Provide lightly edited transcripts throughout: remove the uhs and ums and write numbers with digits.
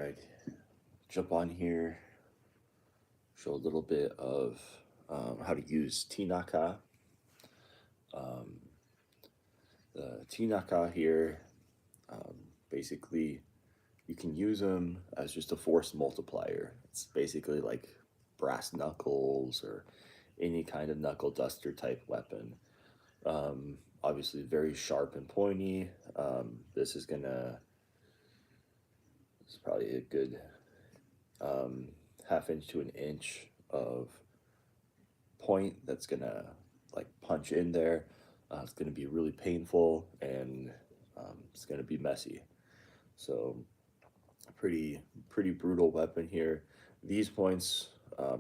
I'd jump on here, show a little bit of how to use Tinaka. Um, the Tinaka here, um, basically, you can use them as just a force multiplier. It's basically like brass knuckles or any kind of knuckle duster type weapon. Obviously, very sharp and pointy. This is probably a good um, half inch to an inch of point that's gonna like punch in there. It's gonna be really painful and it's gonna be messy. So pretty brutal weapon here. These points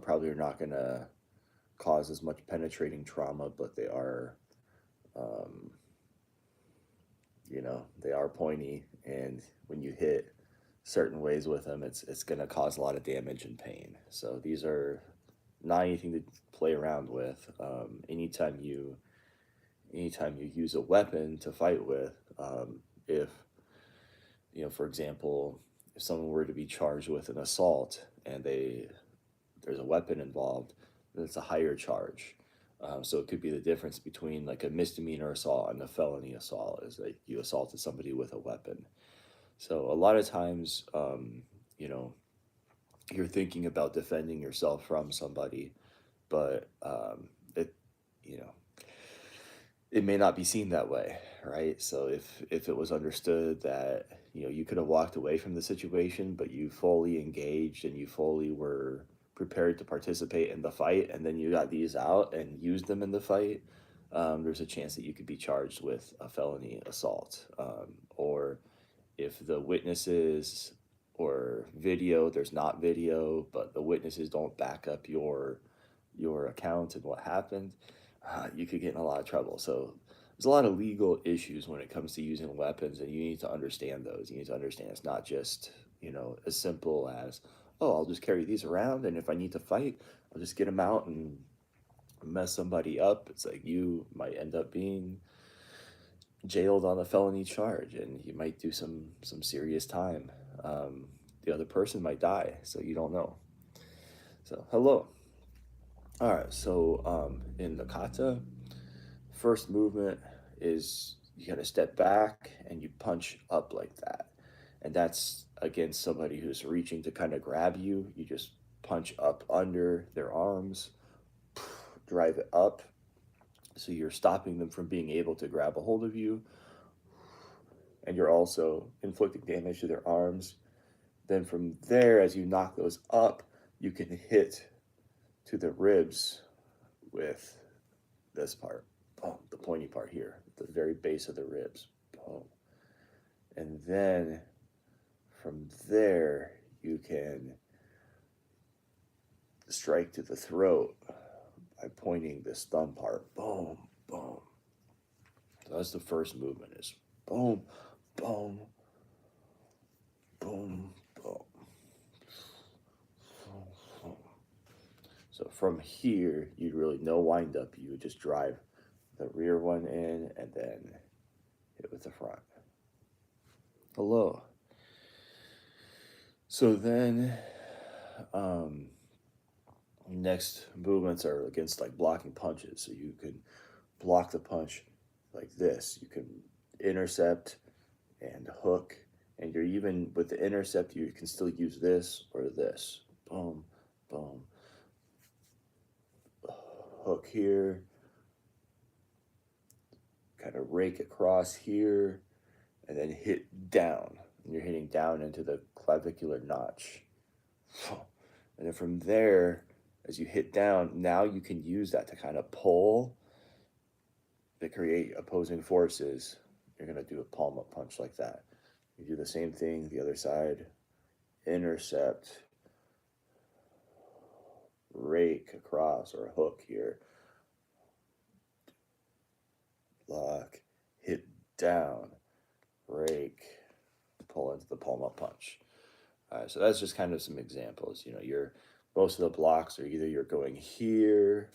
probably are not gonna cause as much penetrating trauma, but they are, um, they are pointy, and when you hit certain ways with them, it's gonna cause a lot of damage and pain. So these are not anything to play around with. Anytime you use a weapon to fight with, if for example, if someone were to be charged with an assault and there's a weapon involved, then it's a higher charge. So it could be the difference between like a misdemeanor assault and a felony assault is that you assaulted somebody with a weapon. So a lot of times, you know, you're thinking about defending yourself from somebody, but you know, it may not be seen that way, right? So if it was understood that you could have walked away from the situation, but you fully engaged and you fully were prepared to participate in the fight, and then you got these out and used them in the fight, there's a chance that you could be charged with a felony assault, or if the witnesses or video, there's not video, but the witnesses don't back up your account and what happened, you could get in a lot of trouble. So there's a lot of legal issues when it comes to using weapons, and you need to understand those. You need to understand it's not just as simple as, oh, I'll just carry these around, and if I need to fight, I'll just get them out and mess somebody up. It's like you might end up being jailed on a felony charge, and you might do some serious time. The other person might die, so you don't know. So hello. All right. So in the kata, first movement is you gotta step back and you punch up like that, and that's against somebody who's reaching to kind of grab you. You just punch up under their arms, drive it up, so you're stopping them from being able to grab a hold of you, and you're also inflicting damage to their arms. Then from there, as you knock those up, you can hit to the ribs with this part. Boom, the pointy part here, the very base of the ribs. Boom. And then from there, you can strike to the throat by pointing this thumb part. Boom, boom. So that's the first movement is boom, boom, boom, boom. So from here, you'd really no wind up. You would just drive the rear one in and then hit with the front. Hello. So then, next movements are against like blocking punches. So you can block the punch like this. You can intercept and hook, and you're even with the intercept, you can still use this or this. Boom, boom. Hook here, kind of rake across here, and then hit down. And you're hitting down into the clavicular notch. And then from there, as you hit down, now you can use that to kind of pull to create opposing forces. You're going to do a palm up punch like that. You do the same thing the other side. Intercept, rake across, or hook here. Lock, hit down, rake, pull into the palm up punch. So that's just kind of some examples. Most of the blocks are either you're going here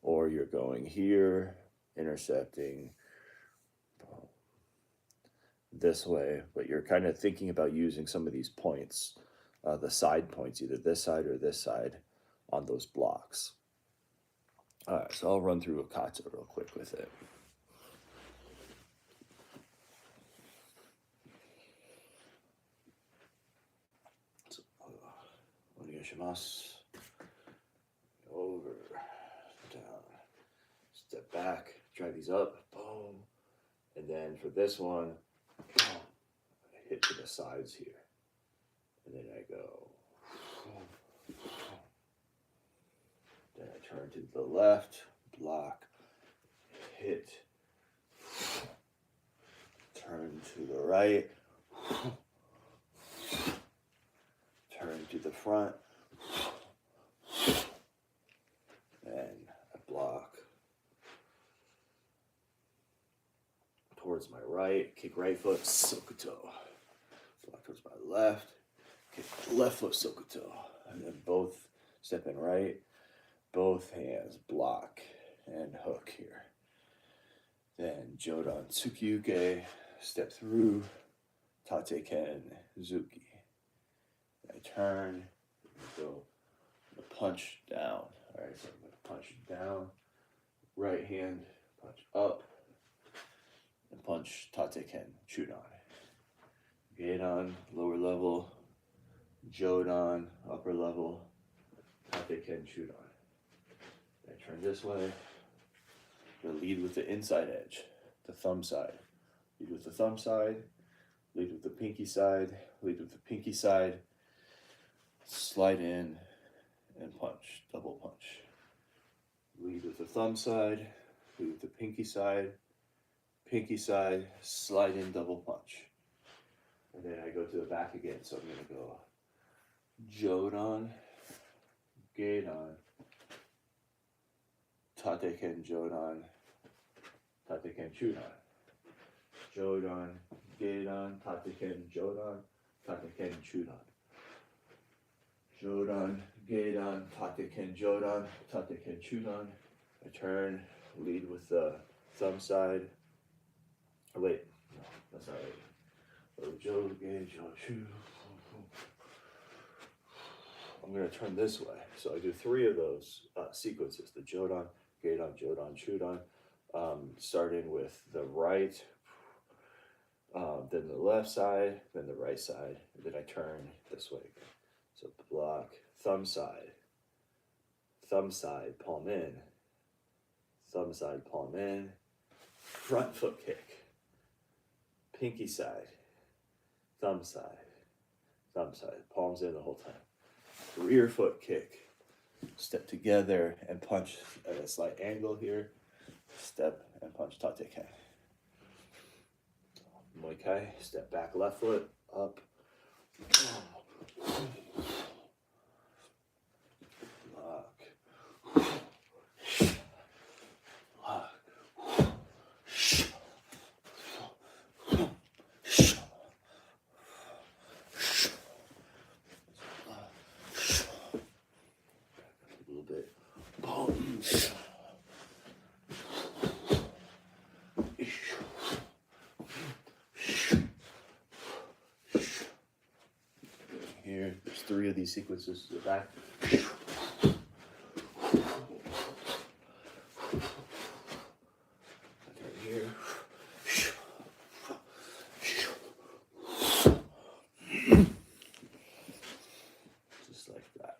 or you're going here, intercepting. this way, but you're kind of thinking about using some of these points, the side points, either this side or this side on those blocks. All right, so I'll run through a kata real quick with it. So, onegaishimasu. Over, down, step back, try these up, boom. And then for this one, I hit to the sides here. And then I go. Then I turn to the left, block, hit, turn to the right, turn to the front, and I block towards my right, kick right foot, sokuto. Block towards my left, kick left foot, sokuto. And then both step in right, both hands block and hook here. Then Jodan Tsukiyuke, step through, Tate Ken Zuki. I turn, go, punch down. All right, so I'm going to punch down, right hand, punch up, and punch Tate Ken Chudan. Gedan, lower level, Jodan, upper level, Tate Ken Chudan. I turn this way. I'm going to lead with the inside edge, the thumb side. Lead with the thumb side, lead with the pinky side, lead with the pinky side, slide in and punch, double punch. Lead with the thumb side, lead with the pinky side, slide in, double punch. And then I go to the back again, so I'm going to go Jodan, Gedan, Tate Ken Jodan, Tate Ken Chudan. Jodan, Gedan, Tate Ken Jodan, Tate Ken Chudan. Jodan, Gedan, Tate Ken Jodan, Tate Ken Chudan. I turn, lead with the thumb side. Oh, wait, no, that's not right. Jo, Ge, Jo, Chu. I'm going to turn this way. So I do 3 of those sequences, the Jodan, Gedan, Jodan, Chudan, starting with the right, then the left side, then the right side, and then I turn this way. So block, thumb side, palm in, thumb side, palm in, front foot kick, pinky side, thumb side, palms in the whole time. Rear foot kick, step together and punch at a slight angle here, step and punch Tate Ken. Muay Kai, step back left foot, up, here, there's 3 of these sequences to the back. Here. Just like that.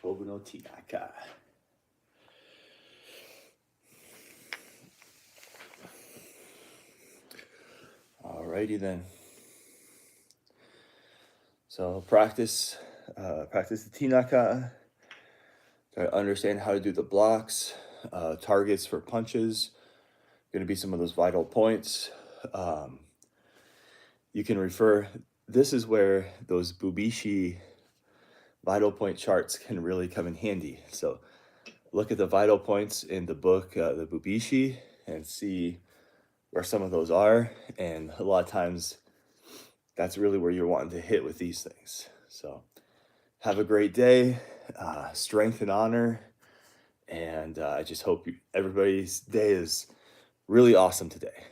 Kobu no Tinaka. Alrighty then. So practice the Tinaka. Try to understand how to do the blocks, targets for punches. Going to be some of those vital points. You can refer. This is where those Bubishi vital point charts can really come in handy. So look at the vital points in the book, the Bubishi, and see where some of those are. And a lot of times that's really where you're wanting to hit with these things. So have a great day, strength and honor. And I just hope everybody's day is really awesome today.